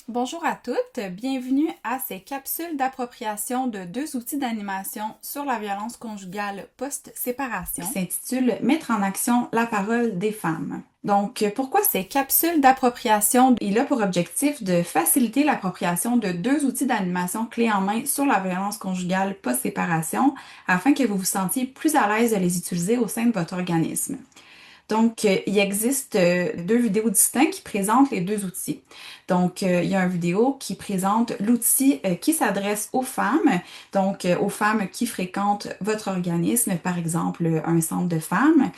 Bonjour à toutes, bienvenue à ces capsules d'appropriation de deux outils d'animation sur la violence conjugale post-séparation qui s'intitule Mettre en action la parole des femmes. Donc, pourquoi ces capsules d'appropriation? Il a pour objectif de faciliter l'appropriation de deux outils d'animation clés en main sur la violence conjugale post-séparation afin que vous vous sentiez plus à l'aise de les utiliser au sein de votre organisme. Donc, il existe deux vidéos distinctes qui présentent les deux outils. Donc, il y a une vidéo qui présente l'outil qui s'adresse aux femmes, donc aux femmes qui fréquentent votre organisme, par exemple un centre de femmes.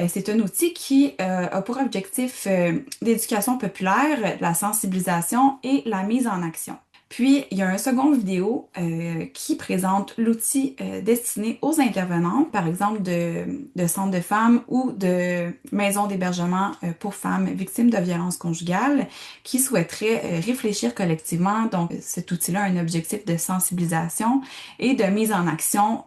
C'est un outil qui a pour objectif l'éducation populaire, la sensibilisation et la mise en action. Puis, il y a un second vidéo qui présente l'outil destiné aux intervenantes, par exemple de centres de femmes ou de maisons d'hébergement pour femmes victimes de violences conjugales qui souhaiteraient réfléchir collectivement. Donc, cet outil-là a un objectif de sensibilisation et de mise en action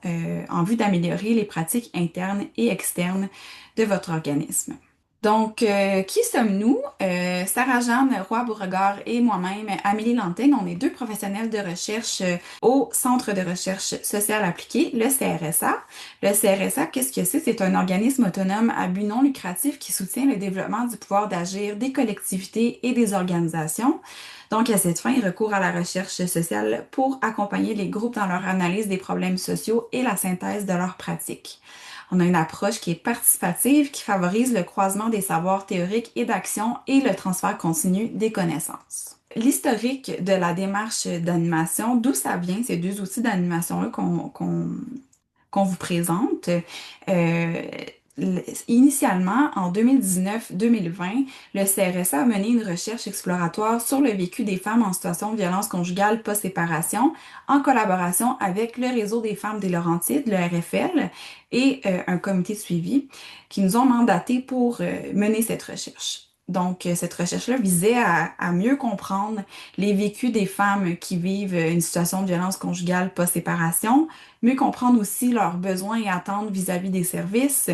en vue d'améliorer les pratiques internes et externes de votre organisme. Donc, qui sommes-nous? Sarah-Jeanne Roy-Beauregard et moi-même, Amélie Lantaigne, on est deux professionnels de recherche au Centre de recherche sociale appliquée, le CRSA. Le CRSA, qu'est-ce que c'est? C'est un organisme autonome à but non lucratif qui soutient le développement du pouvoir d'agir des collectivités et des organisations. Donc, à cette fin, il recourt à la recherche sociale pour accompagner les groupes dans leur analyse des problèmes sociaux et la synthèse de leurs pratiques. On a une approche qui est participative, qui favorise le croisement des savoirs théoriques et d'action et le transfert continu des connaissances. L'historique de la démarche d'animation, d'où ça vient, ces deux outils d'animation-là qu'on vous présente. Euh, Initialement, en 2019-2020, le CRSA a mené une recherche exploratoire sur le vécu des femmes en situation de violence conjugale post-séparation en collaboration avec le Réseau des femmes des Laurentides, le RFL, et un comité de suivi qui nous ont mandatés pour mener cette recherche. Donc, cette recherche-là visait à mieux comprendre les vécus des femmes qui vivent une situation de violence conjugale post-séparation, mieux comprendre aussi leurs besoins et attentes vis-à-vis des services,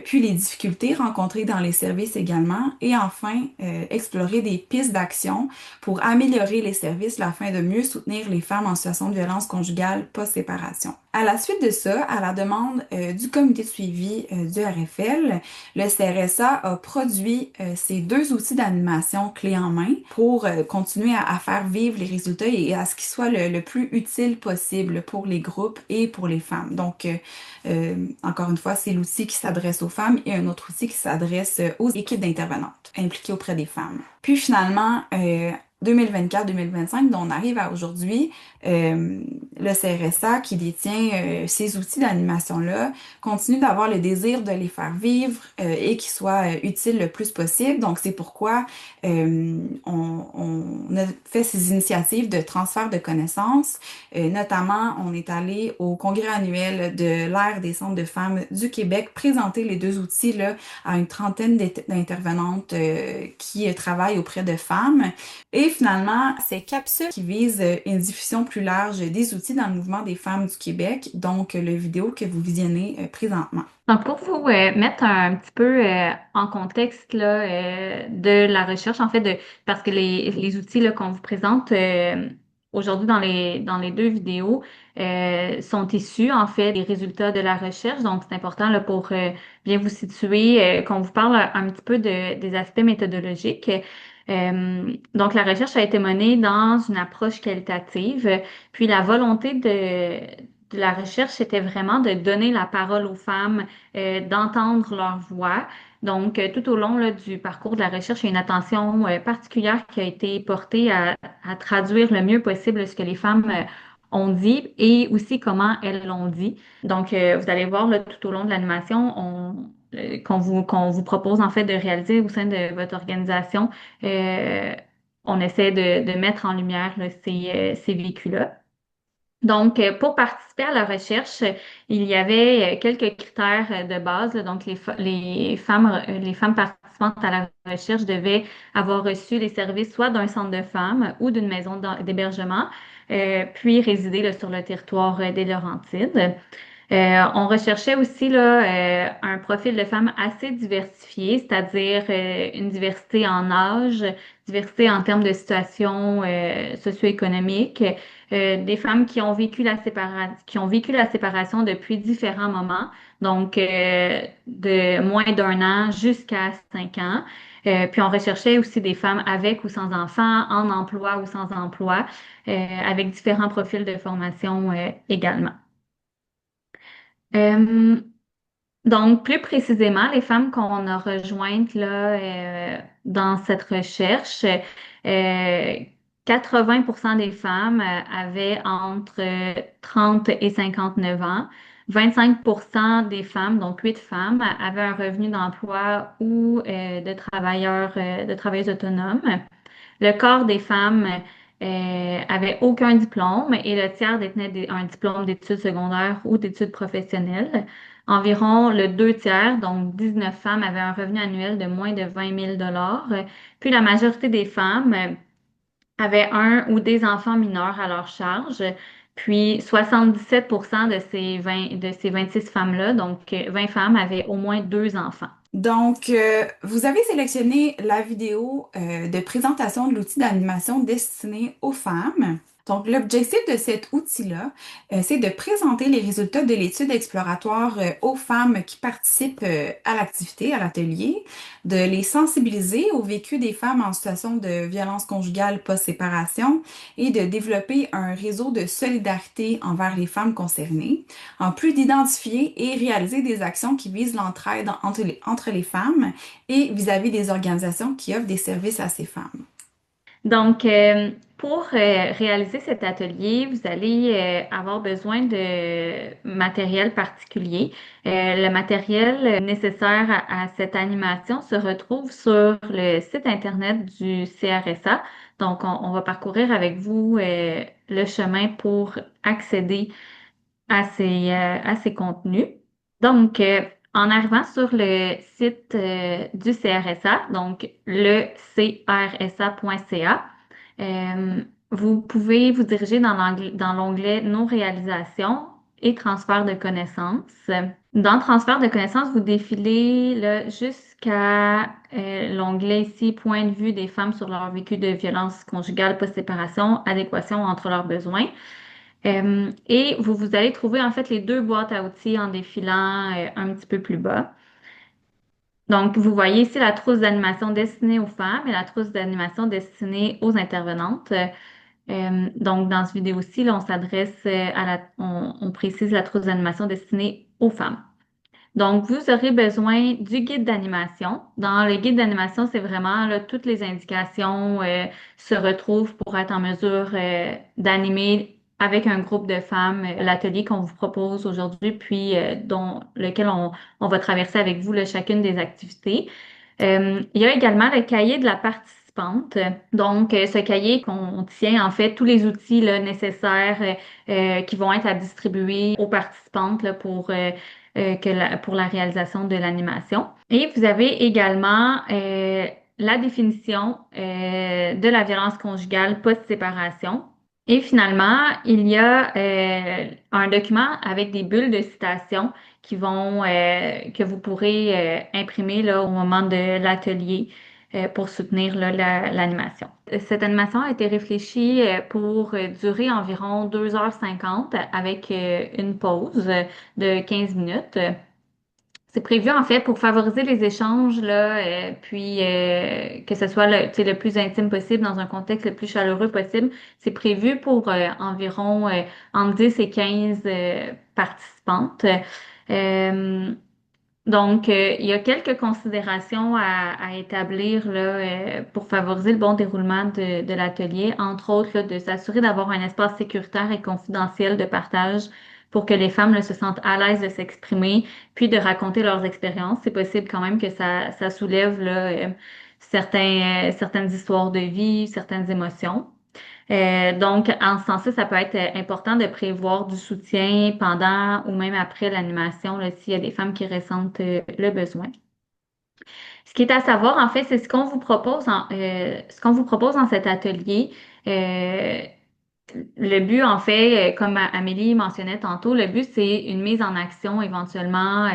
puis les difficultés rencontrées dans les services également, et enfin, explorer des pistes d'action pour améliorer les services afin de mieux soutenir les femmes en situation de violence conjugale post-séparation. À la suite de ça, à la demande du comité de suivi du RFL, le CRSA a produit ces deux outils d'animation clés en main pour continuer à faire vivre les résultats et à ce qu'ils soient le plus utile possible pour les groupes et pour les femmes. Donc, encore une fois, c'est l'outil qui s'adresse aux femmes et un autre outil qui s'adresse aux équipes d'intervenantes impliquées auprès des femmes. Puis finalement, 2024-2025, dont on arrive à aujourd'hui, le CRSA qui détient ces outils d'animation-là continue d'avoir le désir de les faire vivre et qu'ils soient utiles le plus possible. Donc, c'est pourquoi on a fait ces initiatives de transfert de connaissances. Notamment, on est allé au congrès annuel de l'Aire des centres de femmes du Québec présenter les deux outils là, à une trentaine d'intervenantes qui travaillent auprès de femmes. Et finalement, ces capsules qui visent une diffusion plus large des outils dans le mouvement des femmes du Québec, donc le vidéo que vous visionnez présentement. Donc, pour vous mettre un petit peu en contexte là, de la recherche, en fait, parce que les outils là, qu'on vous présente aujourd'hui dans les deux vidéos sont issus, en fait, des résultats de la recherche. Donc, c'est important là, pour bien vous situer, qu'on vous parle un petit peu des aspects méthodologiques. Donc, la recherche a été menée dans une approche qualitative, puis la volonté de la recherche, c'était vraiment de donner la parole aux femmes, d'entendre leur voix. Donc, tout au long là, du parcours de la recherche, il y a une attention particulière qui a été portée à traduire le mieux possible ce que les femmes ont dit et aussi comment elles l'ont dit. Donc, vous allez voir là, tout au long de l'animation, qu'on vous propose en fait de réaliser au sein de votre organisation. Euh, on essaie de mettre en lumière là, ces vécus-là. Donc, pour participer à la recherche, il y avait quelques critères de base. Là. Donc, les femmes participantes à la recherche devaient avoir reçu les services soit d'un centre de femmes ou d'une maison d'hébergement, puis résider là, sur le territoire des Laurentides. On recherchait aussi là, un profil de femme assez diversifié, c'est-à-dire une diversité en âge, diversité en termes de situation socio-économique, des femmes qui ont vécu la séparation depuis différents moments, donc de moins d'un an jusqu'à 5 ans. Puis on recherchait aussi des femmes avec ou sans enfants, en emploi ou sans emploi, avec différents profils de formation également. Euh, donc, plus précisément, les femmes qu'on a rejointes là, dans cette recherche, 80% des femmes avaient entre 30 et 59 ans. 25% des femmes, donc 8 femmes, avaient un revenu d'emploi ou de travailleuses autonomes. Le quart des femmes avait aucun diplôme et le tiers détenait un diplôme d'études secondaires ou d'études professionnelles. Environ le deux tiers, donc 19 femmes, avaient un revenu annuel de moins de 20 000 dollars. Puis la majorité des femmes avaient un ou des enfants mineurs à leur charge. Puis 77% de ces 26 femmes-là, donc 20 femmes, avaient au moins deux enfants. Donc, vous avez sélectionné la vidéo de présentation de l'outil d'animation destiné aux femmes. Donc, l'objectif de cet outil-là, c'est de présenter les résultats de l'étude exploratoire aux femmes qui participent à l'activité, à l'atelier, de les sensibiliser au vécu des femmes en situation de violence conjugale post-séparation et de développer un réseau de solidarité envers les femmes concernées, en plus d'identifier et réaliser des actions qui visent l'entraide entre les femmes et vis-à-vis des organisations qui offrent des services à ces femmes. Donc, pour réaliser cet atelier, vous allez avoir besoin de matériel particulier. Le matériel nécessaire à cette animation se retrouve sur le site Internet du CRSA. Donc, on va parcourir avec vous le chemin pour accéder à ces contenus. Donc, en arrivant sur le site du CRSA, donc le crsa.ca, vous pouvez vous diriger dans l'onglet Nos réalisations et transfert de connaissances. Dans transfert de connaissances, vous défilez là, jusqu'à l'onglet ici Point de vue des femmes sur leur vécu de violence conjugale post-séparation, adéquation entre leurs besoins. Et vous allez trouver en fait les deux boîtes à outils en défilant un petit peu plus bas. Donc, vous voyez ici la trousse d'animation destinée aux femmes et la trousse d'animation destinée aux intervenantes. Donc, dans cette vidéo-ci, là, on s'adresse on précise la trousse d'animation destinée aux femmes. Donc, vous aurez besoin du guide d'animation. Dans le guide d'animation, c'est vraiment là, toutes les indications se retrouvent pour être en mesure d'animer avec un groupe de femmes l'atelier qu'on vous propose aujourd'hui, puis dont lequel on va traverser avec vous là, chacune des activités. Il y a également le cahier de la participante. Donc, ce cahier contient en fait tous les outils là, nécessaires qui vont être à distribuer aux participantes là, pour la réalisation de l'animation. Et vous avez également la définition de la violence conjugale post-séparation. Et finalement, il y a un document avec des bulles de citation que vous pourrez imprimer là, au moment de l'atelier pour soutenir là, l'animation. Cette animation a été réfléchie pour durer environ 2h50 avec une pause de 15 minutes. C'est prévu en fait pour favoriser les échanges là, puis que ce soit tu sais, le plus intime possible dans un contexte le plus chaleureux possible. C'est prévu pour environ entre 10 et 15 participantes. Euh, donc, il y a quelques considérations à établir là, pour favoriser le bon déroulement de l'atelier, entre autres là, de s'assurer d'avoir un espace sécuritaire et confidentiel de partage pour que les femmes là, se sentent à l'aise de s'exprimer, puis de raconter leurs expériences. C'est possible quand même que ça soulève là, certaines histoires de vie, certaines émotions. Donc, en ce sens-là, ça peut être important de prévoir du soutien pendant ou même après l'animation, là, s'il y a des femmes qui ressentent le besoin. Ce qui est à savoir, en fait, c'est ce qu'on vous propose ce qu'on vous propose dans cet atelier. Euh, Le but, en fait, comme Amélie mentionnait tantôt, le but, c'est une mise en action éventuellement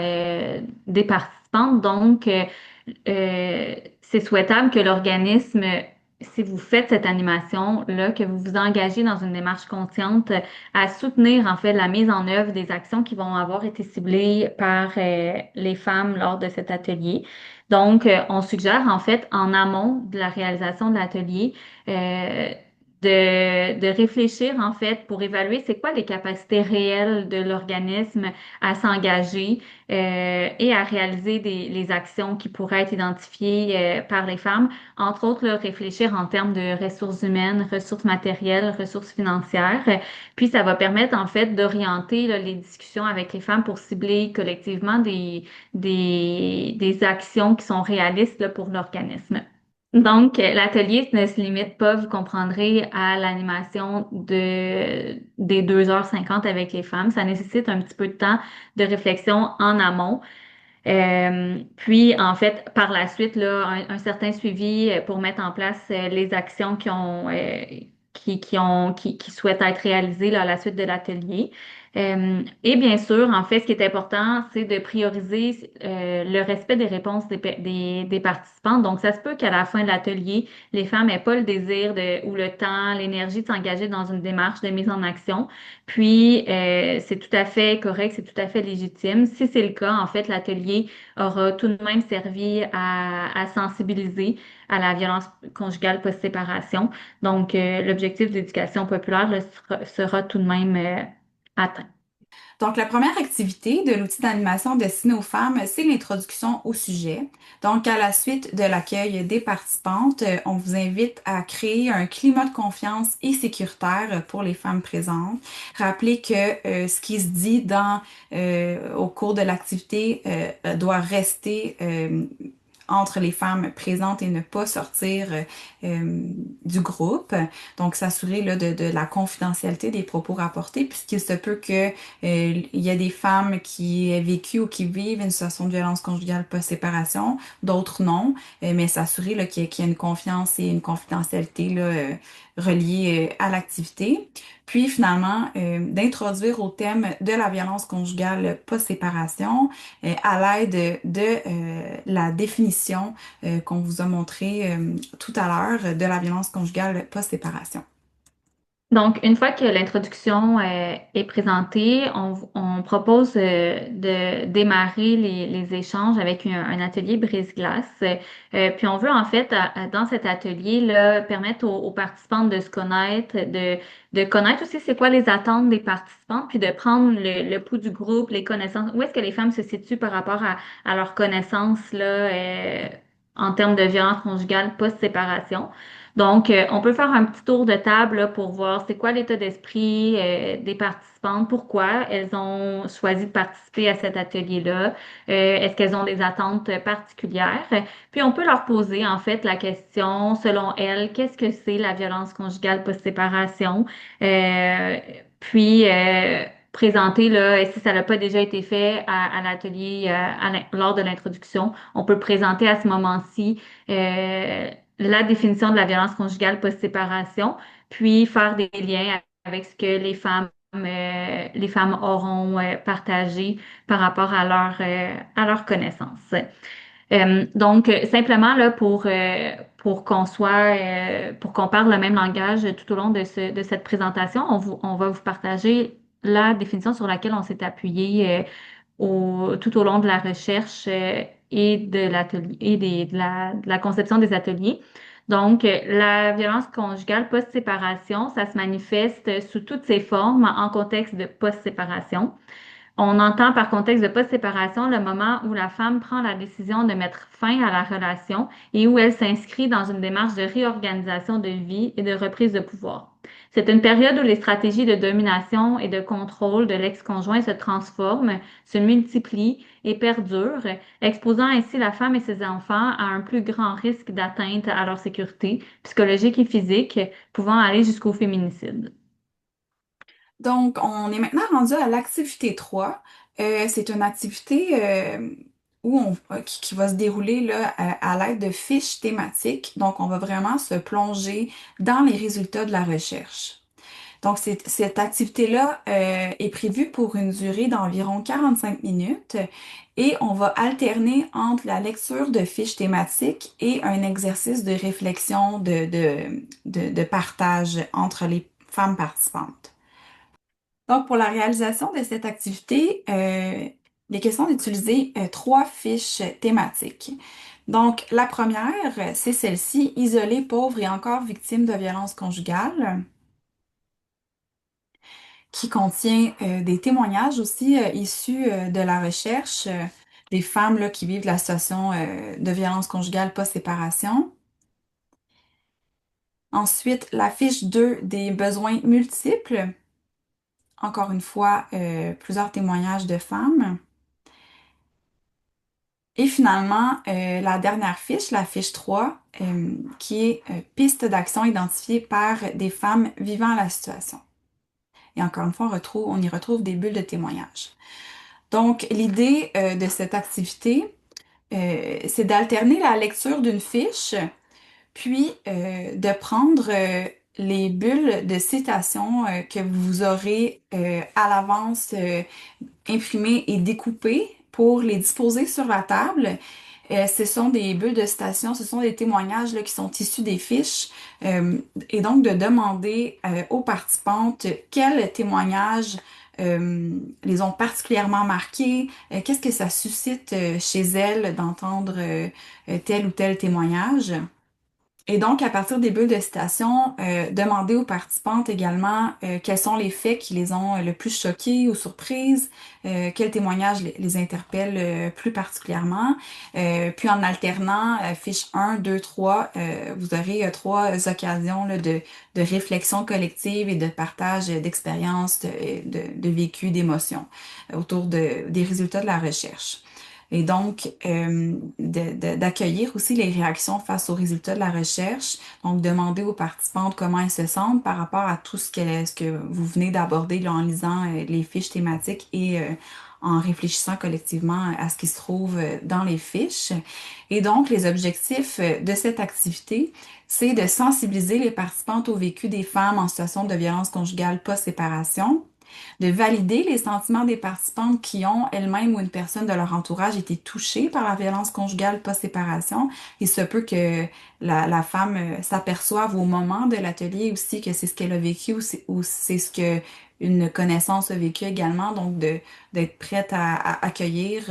des participantes. Donc, c'est souhaitable que l'organisme, si vous faites cette animation-là, que vous vous engagez dans une démarche consciente à soutenir, en fait, la mise en œuvre des actions qui vont avoir été ciblées par les femmes lors de cet atelier. Donc, on suggère, en fait, en amont de la réalisation de l'atelier, euh, de réfléchir en fait pour évaluer c'est quoi les capacités réelles de l'organisme à s'engager et à réaliser les actions qui pourraient être identifiées par les femmes. Entre autres, là, réfléchir en termes de ressources humaines, ressources matérielles, ressources financières. Puis ça va permettre en fait d'orienter là, les discussions avec les femmes pour cibler collectivement des actions qui sont réalistes là, pour l'organisme. Donc, l'atelier ne se limite pas, vous comprendrez, à l'animation des 2h50 avec les femmes. Ça nécessite un petit peu de temps de réflexion en amont. Puis, en fait, par la suite, là, un certain suivi pour mettre en place les actions qui souhaitent être réalisées là, à la suite de l'atelier. Et bien sûr, en fait, ce qui est important, c'est de prioriser le respect des réponses des participants. Donc, ça se peut qu'à la fin de l'atelier, les femmes n'aient pas le désir ou le temps, l'énergie de s'engager dans une démarche de mise en action. Puis, c'est tout à fait correct, c'est tout à fait légitime. Si c'est le cas, en fait, l'atelier aura tout de même servi à sensibiliser à la violence conjugale post-séparation. Donc, l'objectif d'éducation populaire là, sera tout de même atteint. Donc, la première activité de l'outil d'animation destiné aux femmes, c'est l'introduction au sujet. Donc, à la suite de l'accueil des participantes, on vous invite à créer un climat de confiance et sécuritaire pour les femmes présentes. Rappelez que ce qui se dit au cours de l'activité doit rester entre les femmes présentes et ne pas sortir du groupe. Donc, s'assurer là, de la confidentialité des propos rapportés, puisqu'il se peut que il y a des femmes qui aient vécu ou qui vivent une situation de violence conjugale post-séparation, d'autres non, mais s'assurer là, qu'il y a une confiance et une confidentialité là, reliée à l'activité. Puis finalement, d'introduire au thème de la violence conjugale post-séparation à l'aide de la définition qu'on vous a montré tout à l'heure de la violence conjugale post-séparation. Donc, une fois que l'introduction est présentée, on propose de démarrer les échanges avec un atelier brise-glace. Puis on veut en fait, dans cet atelier-là, permettre aux participantes de se connaître, de connaître aussi c'est quoi les attentes des participantes, puis de prendre le pouls du groupe, les connaissances, où est-ce que les femmes se situent par rapport à leurs connaissances là, en termes de violence conjugale post-séparation. Donc, on peut faire un petit tour de table là, pour voir c'est quoi l'état d'esprit des participantes, pourquoi elles ont choisi de participer à cet atelier-là, est-ce qu'elles ont des attentes particulières. Puis, on peut leur poser en fait la question, selon elles, qu'est-ce que c'est la violence conjugale post-séparation? Euh, Présenter là, et si ça n'a pas déjà été fait à l'atelier lors de l'introduction, on peut présenter à ce moment-ci la définition de la violence conjugale post-séparation, puis faire des liens avec ce que les femmes auront partagé par rapport à leur connaissance. Donc, simplement là pour qu'on soit, pour qu'on parle le même langage tout au long de cette présentation, on va vous partager la définition sur laquelle on s'est appuyé tout au long de la recherche et de l'atelier et de la conception des ateliers. Donc, la violence conjugale post-séparation, ça se manifeste sous toutes ses formes en contexte de post-séparation. On entend par contexte de post-séparation le moment où la femme prend la décision de mettre fin à la relation et où elle s'inscrit dans une démarche de réorganisation de vie et de reprise de pouvoir. C'est une période où les stratégies de domination et de contrôle de l'ex-conjoint se transforment, se multiplient et perdurent, exposant ainsi la femme et ses enfants à un plus grand risque d'atteinte à leur sécurité psychologique et physique, pouvant aller jusqu'au féminicide. Donc, on est maintenant rendu à l'activité 3. C'est une activité qui va se dérouler là, à l'aide de fiches thématiques. Donc, on va vraiment se plonger dans les résultats de la recherche. Donc, cette activité-là est prévue pour une durée d'environ 45 minutes et on va alterner entre la lecture de fiches thématiques et un exercice de réflexion de partage entre les femmes participantes. Donc, pour la réalisation de cette activité, il est question d'utiliser trois fiches thématiques. Donc, la première, c'est celle-ci, isolée, pauvre et encore victime de violences conjugales, qui contient des témoignages aussi issus de la recherche des femmes là, qui vivent la situation de violence conjugale post-séparation. Ensuite, la fiche 2 des besoins multiples. Encore une fois, plusieurs témoignages de femmes. Et finalement, la dernière fiche, la fiche 3, qui est piste d'action identifiée par des femmes vivant la situation. Et encore une fois, on y retrouve des bulles de témoignage. Donc, l'idée de cette activité, c'est d'alterner la lecture d'une fiche, puis de prendre les bulles de citation que vous aurez à l'avance imprimées et découpées pour les disposer sur la table. Ce sont des bulles de citation, ce sont des témoignages là, qui sont issus des fiches, et donc de demander aux participantes quels témoignages les ont particulièrement marqués, qu'est-ce que ça suscite chez elles d'entendre tel ou tel témoignage. Et donc, à partir des bulles de citation, demander aux participantes également quels sont les faits qui les ont le plus choqués ou surprises, quels témoignages les interpellent plus particulièrement. Puis en alternant fiche 1, 2, 3, vous aurez trois occasions là, de réflexion collective et de partage d'expériences, de vécu, d'émotions autour des résultats de la recherche. Et donc, d'accueillir aussi les réactions face aux résultats de la recherche. Donc, demander aux participantes comment elles se sentent par rapport à tout ce que vous venez d'aborder là, en lisant les fiches thématiques et en réfléchissant collectivement à ce qui se trouve dans les fiches. Et donc, les objectifs de cette activité, c'est de sensibiliser les participantes au vécu des femmes en situation de violence conjugale post-séparation, de valider les sentiments des participantes qui ont elles-mêmes ou une personne de leur entourage été touchée par la violence conjugale post-séparation. Il se peut que la femme s'aperçoive au moment de l'atelier aussi que c'est ce qu'elle a vécu ou c'est ce que une connaissance a vécu également, donc d'être prête à accueillir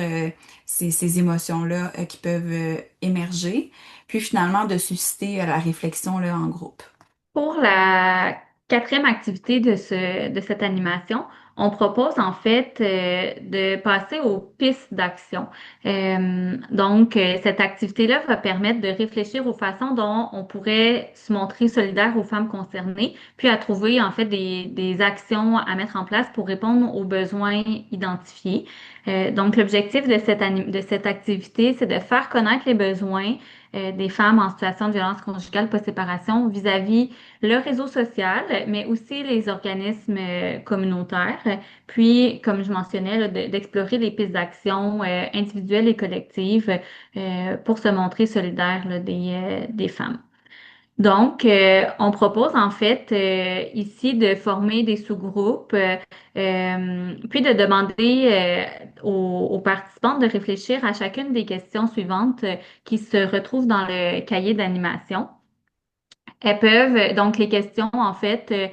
ces émotions-là qui peuvent émerger, puis finalement de susciter la réflexion là, en groupe. Pour la quatrième activité de cette animation, on propose en fait de passer aux pistes d'action. Cette activité-là va permettre de réfléchir aux façons dont on pourrait se montrer solidaire aux femmes concernées, puis à trouver en fait des actions à mettre en place pour répondre aux besoins identifiés. L'objectif de cette activité, c'est de faire connaître les besoins des femmes en situation de violence conjugale post-séparation vis-à-vis le réseau social, mais aussi les organismes communautaires. Puis, comme je mentionnais, là, d'explorer les pistes d'action individuelles et collectives pour se montrer solidaire là, des femmes. On propose en fait ici de former des sous-groupes, puis de demander aux participants de réfléchir à chacune des questions suivantes qui se retrouvent dans le cahier d'animation. Elles peuvent, donc les questions en fait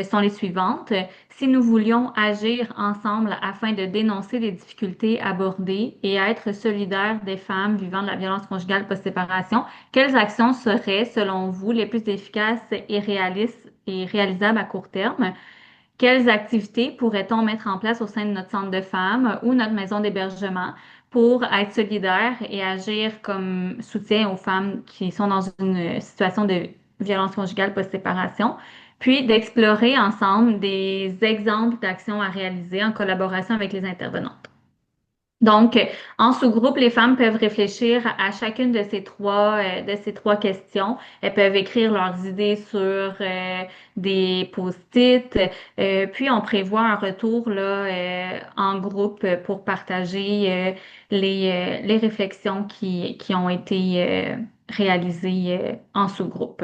sont les suivantes. Si nous voulions agir ensemble afin de dénoncer les difficultés abordées et être solidaires des femmes vivant de la violence conjugale post-séparation, quelles actions seraient, selon vous, les plus efficaces et réalistes et réalisables à court terme? Quelles activités pourrait-on mettre en place au sein de notre centre de femmes ou notre maison d'hébergement pour être solidaire et agir comme soutien aux femmes qui sont dans une situation de violence conjugale post-séparation? Puis d'explorer ensemble des exemples d'actions à réaliser en collaboration avec les intervenantes. Donc, en sous-groupe, les femmes peuvent réfléchir à chacune de ces trois questions. Elles peuvent écrire leurs idées sur des post-it. Puis, on prévoit un retour là, en groupe pour partager les réflexions qui ont été réalisées en sous-groupe.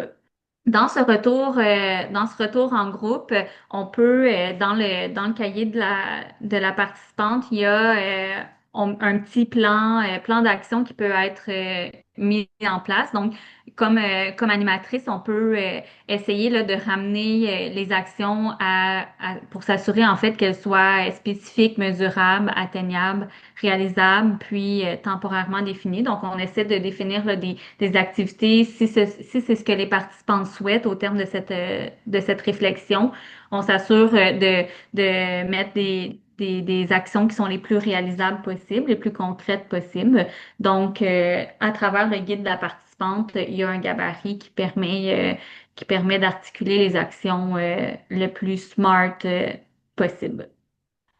Dans ce retour en groupe, on peut, dans le cahier de la participante, il y a un petit plan d'action qui peut être mis en place. Donc, comme animatrice, on peut essayer là, de ramener les actions pour s'assurer en fait qu'elles soient spécifiques, mesurables, atteignables, réalisables, puis temporairement définies. Donc, on essaie de définir là, des activités si c'est ce que les participants souhaitent au terme de cette réflexion. On s'assure de mettre des actions qui sont les plus réalisables possibles, les plus concrètes possibles. Donc, à travers le guide de la participante, il y a un gabarit qui permet d'articuler les actions le plus smart possible.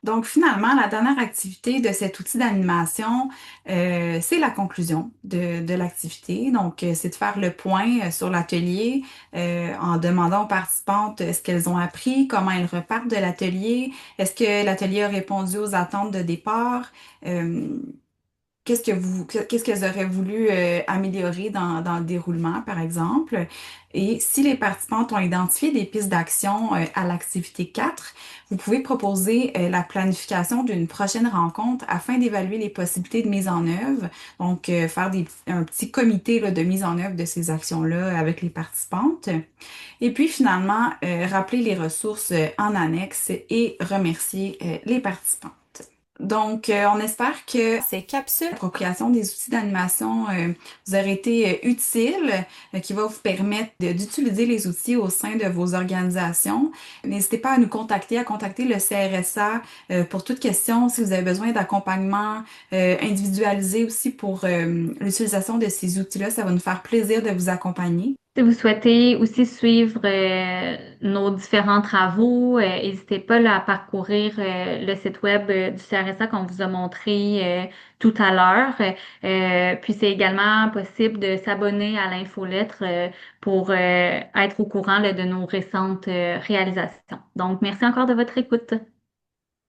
Donc finalement, la dernière activité de cet outil d'animation, c'est la conclusion de l'activité. Donc, c'est de faire le point sur l'atelier en demandant aux participantes ce qu'elles ont appris, comment elles repartent de l'atelier, est-ce que l'atelier a répondu aux attentes de départ. Euh, qu'est-ce qu'elles auraient voulu améliorer dans le déroulement, par exemple. Et si les participantes ont identifié des pistes d'action à l'activité 4, vous pouvez proposer la planification d'une prochaine rencontre afin d'évaluer les possibilités de mise en œuvre. Donc, faire un petit comité là, de mise en œuvre de ces actions-là avec les participantes. Et puis, finalement, rappeler les ressources en annexe et remercier les participants. Donc, on espère que ces capsules d'appropriation des outils d'animation vous auraient été utiles, qui va vous permettre d'utiliser les outils au sein de vos organisations. N'hésitez pas à nous contacter, à contacter le CRSA pour toute question si vous avez besoin d'accompagnement individualisé aussi pour l'utilisation de ces outils-là. Ça va nous faire plaisir de vous accompagner. Si vous souhaitez aussi suivre nos différents travaux, n'hésitez pas là, à parcourir le site web du CRSA qu'on vous a montré tout à l'heure. Puis c'est également possible de s'abonner à l'infolettre pour être au courant là, de nos récentes réalisations. Donc, merci encore de votre écoute.